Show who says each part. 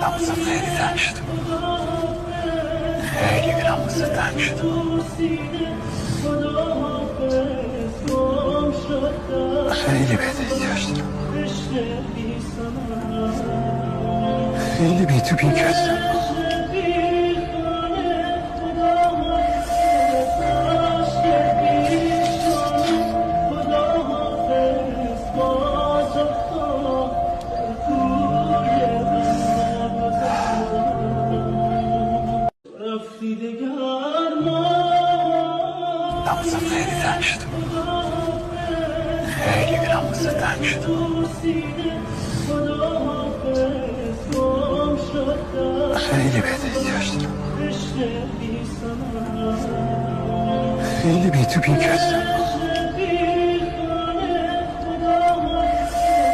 Speaker 1: ناموسم خیلی تنگ شدم. خیلی به ناموسم تنگ شدم. خیلی بهت احتیاج دارم. خیلی بی تو بینک هستم. ناموسم خیلی تنگ شدم. خیلی به ناموسم تنگ شدم. خیلی بهت احتیاج دارم. خیلی بی تو بینک هستم.